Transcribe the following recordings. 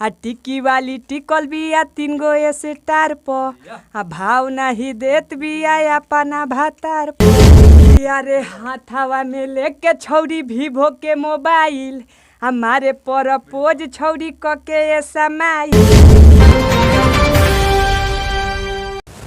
आ टिक्की वाली टिकल बिया 3 गो स्टार पर आ भाव नहीं देत बिया अपना भातार पर। यारे हाथावा में लेके छौरी वीवो के मोबाइल हमारे परपोज छौरी कके समाइल।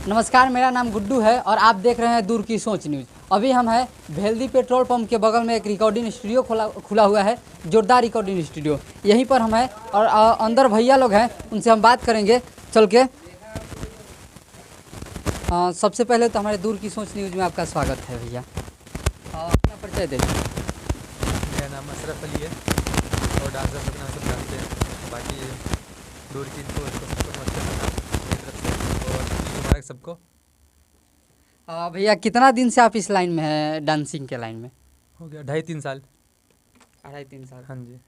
नमस्कार, मेरा नाम गुड्डू है और आप देख रहे हैं दूर की सोच न्यूज़। अभी हम हैं भेल्दी पेट्रोल पंप के बगल में एक रिकॉर्डिंग स्टूडियो खुला हुआ है, जोरदार रिकॉर्डिंग स्टूडियो। यहीं पर हम हैं और अंदर भैया लोग हैं, उनसे हम बात करेंगे चल के। सबसे पहले तो हमारे दूर की सोच न्यूज़ में आपका स्वागत है भैया। अपना परिचय दे। मेरा नाम अशरफ अली है और डांसर अपना सब जानते हैं। बाकी दूर की सबको भैया कितना दिन से आप इस लाइन में हैं, डांसिंग के लाइन में? हो गया 2.5-3 साल। 2.5-3 साल। हाँ जी।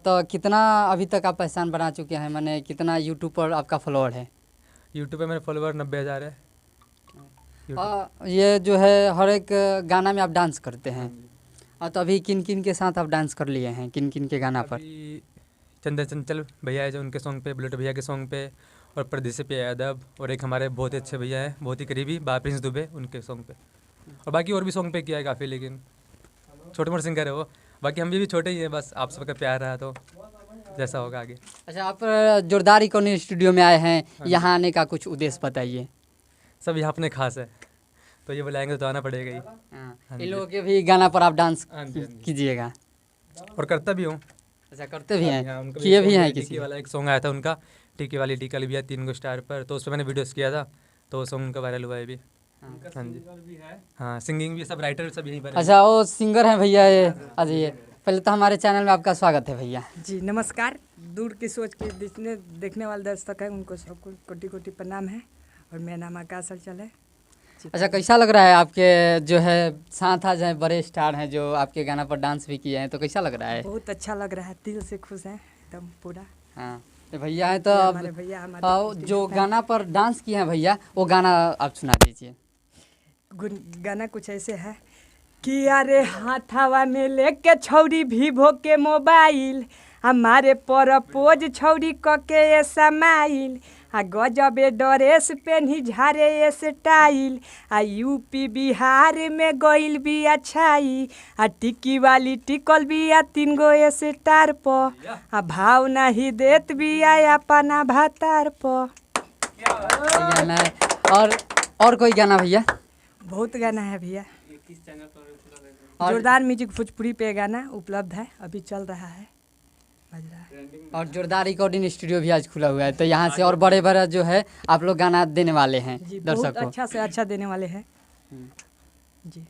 तो कितना अभी तक आप पहचान बना चुके हैं, मैंने कितना यूट्यूब पर आपका फॉलोअर है? यूट्यूब पे मेरे फॉलोअर 90,000 है। ये जो है हर एक गाना में आप डांस करते हैं। तो अभी किन किन के साथ आप डांस कर लिए हैं, किन किन के गाना पर? चंदन चंचल भैया है जो उनके सॉन्ग पे, बुलेट भैया के सॉन्ग पे, और प्रदेश पे यादव, और एक हमारे बहुत ही अच्छे भैया हैं, बहुत ही करीबी प्रिंस दुबे, उनके सॉन्ग पे। और बाकी और भी सॉन्ग पे किया है काफ़ी, लेकिन छोटे मोटे सिंगर है वो। बाकी हम भी छोटे ही हैं, बस आप सबका प्यार रहा तो जैसा होगा आगे। अच्छा, आप जोरदार रिकॉर्डिंग स्टूडियो में आए हैं, यहाँ आने का कुछ उद्देश्य बताइए। सब यहाँ अपने खास है, तो ये बुलाएंगे तो आना पड़ेगा ही। इन लोगों के भी गाना पर आप डांस कीजिएगा? और करता भी हूँ। अच्छा, करते भी हैं, किए भी हैं? किसी वाला एक सॉन्ग आया था उनका, टिक्की वाली टिक्का लिया 3 गो स्टार पर, तो उस पर मैंने वीडियोस किया था, तो वो सॉन्ग उनका वायरल हुआ है भी। हाँ जी। हाँ, सिंगिंग भी, सब राइटर सब यहीं पर। अच्छा, वो सिंगर हैं भैया ये? अच्छा, ये पहले तो हमारे चैनल में आपका स्वागत है भैया जी। नमस्कार, दूर की सोच के देखने वाले दर्शक हैं, उनको सबको कोटि कोटि प्रणाम है और मेरा नाम आकाश अंचल है। अच्छा, कैसा लग रहा है आपके जो है साथ आज हैं बड़े स्टार हैं जो आपके गाना पर डांस भी किए हैं, तो कैसा लग रहा है? बहुत अच्छा लग रहा है, दिल से खुश हैं एकदम पूरा। हाँ, तो भैया हैं तो अब जो गाना पर डांस किए हैं भैया, वो गाना आप सुना दीजिए। गाना कुछ ऐसे है कि यारे हाथावा में लेके छौरी वीवो के मोबाइल हमारे परपोज छौरी कके समाइल आ गजबे ड्रेस पेन्ही झारे स्टाइल आ यूपी बिहार में गइल बिया छाई आ टिक्की वाली टिकल बिया 3 गो स्टार पर आ भाव नहीं देत बिया अपना भातार पर। और कोई गाना भैया? बहुत गाना है भैया। जोरदार म्यूजिक भोजपुरी पे गाना उपलब्ध है, अभी चल रहा है, बज रहा है। और जोरदार रिकॉर्डिंग स्टूडियो भी आज खुला हुआ है, तो यहाँ से और बड़े बड़े जो है आप लोग गाना देने वाले हैं दर्शक को? अच्छा से अच्छा देने वाले हैं जी।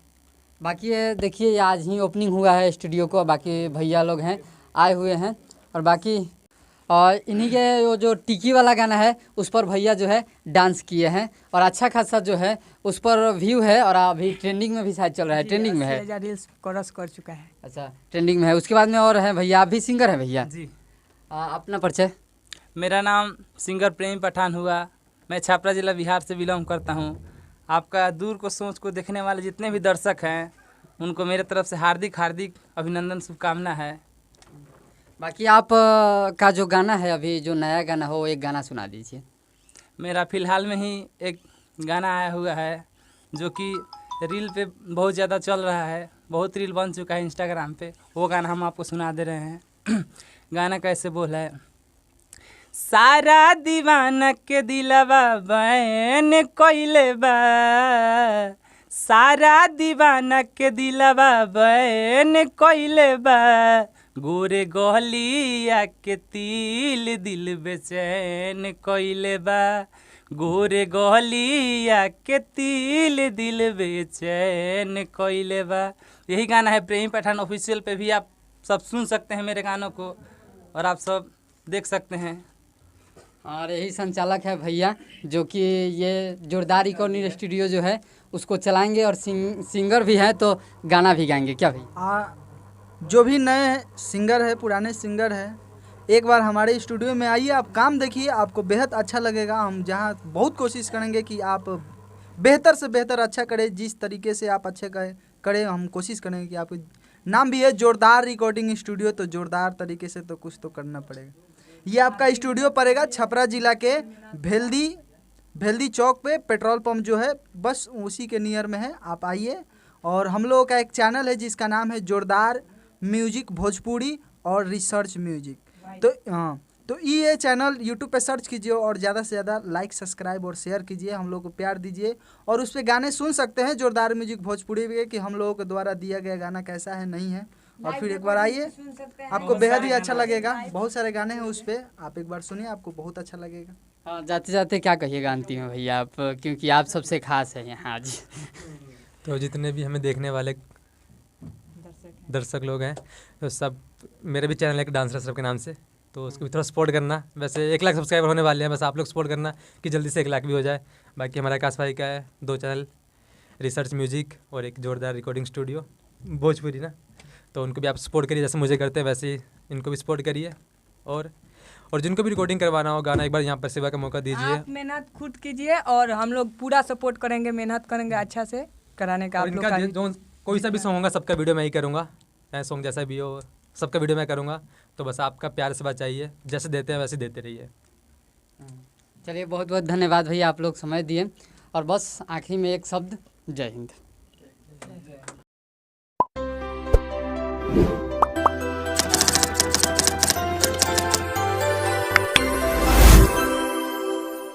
बाकी ये देखिए, आज ही ओपनिंग हुआ है स्टूडियो को, बाकी भैया लोग हैं आए हुए हैं, और बाकी और इन्हीं के वो जो टिक्की वाला गाना है उस पर भैया जो है डांस किए हैं, और अच्छा खासा जो है उस पर व्यू है, और अभी ट्रेंडिंग में भी शायद चल रहा है, ट्रेंडिंग में है, रील्स क्रॉस कर चुका है। अच्छा, ट्रेंडिंग में है। उसके बाद में और है भैया, आप भी सिंगर हैं भैया जी? अपना परिचय। मेरा नाम सिंगर प्रेम पठान हुआ, मैं छपरा जिला बिहार से बिलोंग करता हूँ। आपका दूर को सोच को देखने वाले जितने भी दर्शक हैं उनको मेरे तरफ से हार्दिक हार्दिक अभिनंदन, शुभकामना है। बाकी आप का जो गाना है अभी जो नया गाना हो, एक गाना सुना दीजिए। मेरा फ़िलहाल में ही एक गाना आया हुआ है जो कि रील पे बहुत ज़्यादा चल रहा है, बहुत रील बन चुका है इंस्टाग्राम पे, वो गाना हम आपको सुना दे रहे हैं। गाना कैसे बोल है? सारा दीवाना के दिलवा बैन कोइले बा, सारा दीवाना के दिलवा बैन कोइले बा, गोरे गहलिया के तिल दिल बेचैन कोइले बा, गोरे गहलिया के तिल दिल बेचैन कोइले बा। यही गाना है प्रेम पठान ऑफिशियल पे भी आप सब सुन सकते हैं मेरे गानों को, और आप सब देख सकते हैं। और यही संचालक है भैया जो कि ये जोरदार रिकॉर्डिंग स्टूडियो जो है उसको चलाएंगे, और सिंगर भी हैं तो गाना भी गाएंगे क्या भाई? हाँ, जो भी नए सिंगर है, पुराने सिंगर है, एक बार हमारे स्टूडियो में आइए, आप काम देखिए, आपको बेहद अच्छा लगेगा। हम जहाँ बहुत कोशिश करेंगे कि आप बेहतर से बेहतर अच्छा करें, जिस तरीके से आप अच्छे करें हम कोशिश करेंगे कि आपको नाम भी है जोरदार रिकॉर्डिंग स्टूडियो, तो जोरदार तरीके से तो कुछ तो करना पड़ेगा। ये आपका स्टूडियो पड़ेगा छपरा जिला के भेल्दी चौक पे, पेट्रोल पंप जो है बस उसी के नियर में है, आप आइए। और हम लोगों का एक चैनल है जिसका नाम है जोरदार म्यूजिक भोजपुरी और रिसर्च म्यूजिक। तो हाँ, तो ये चैनल यूट्यूब पे सर्च कीजिए और ज़्यादा से ज़्यादा लाइक सब्सक्राइब और शेयर कीजिए, हम लोग को प्यार दीजिए। और उस पर गाने सुन सकते हैं जोरदार म्यूजिक भोजपुरी के, कि हम लोगों के द्वारा दिया गया गाना कैसा है नहीं है। और फिर एक बार आइए, आपको बेहद ही अच्छा लगेगा। बहुत सारे गाने हैं उस पर, आप एक बार सुनिए, आपको बहुत अच्छा लगेगा। हाँ, जाते जाते क्या कहिएगा अंतिम में भैया आप, क्योंकि आप सबसे खास हैं यहाँ आज। तो जितने भी हमें देखने वाले दर्शक लोग हैं, तो सब, मेरे भी चैनल है एक डांस रसरब के नाम से, तो उसको भी थोड़ा सपोर्ट करना। वैसे 1 लाख सब्सक्राइबर होने वाले हैं, बस आप लोग सपोर्ट करना कि जल्दी से 1 लाख भी हो जाए। बाकी हमारा आकाश भाई का है 2 चैनल, रिसर्च म्यूजिक और एक जोरदार रिकॉर्डिंग स्टूडियो भोजपुरी ना, तो उनको भी आप सपोर्ट करिए, जैसे मुझे करते हैं वैसे ही इनको भी सपोर्ट करिए। और जिनको भी रिकॉर्डिंग करवाना हो गाना, एक बार यहाँ पर सेवा का मौका दीजिए। आप मेहनत खुद कीजिए और हम लोग पूरा सपोर्ट करेंगे, मेहनत करेंगे अच्छा से कराने का। और आप लोग इनका का जो कोई सा भी सॉन्ग होगा सबका वीडियो मैं ही करूँगा, सॉन्ग जैसा भी हो सबका वीडियो मैं करूँगा। तो बस आपका प्यार से बात चाहिए, जैसे देते हैं वैसे देते रहिए। चलिए, बहुत बहुत धन्यवाद भैया, आप लोग समय दिए। और बस आखिरी में एक शब्द, जय हिंद।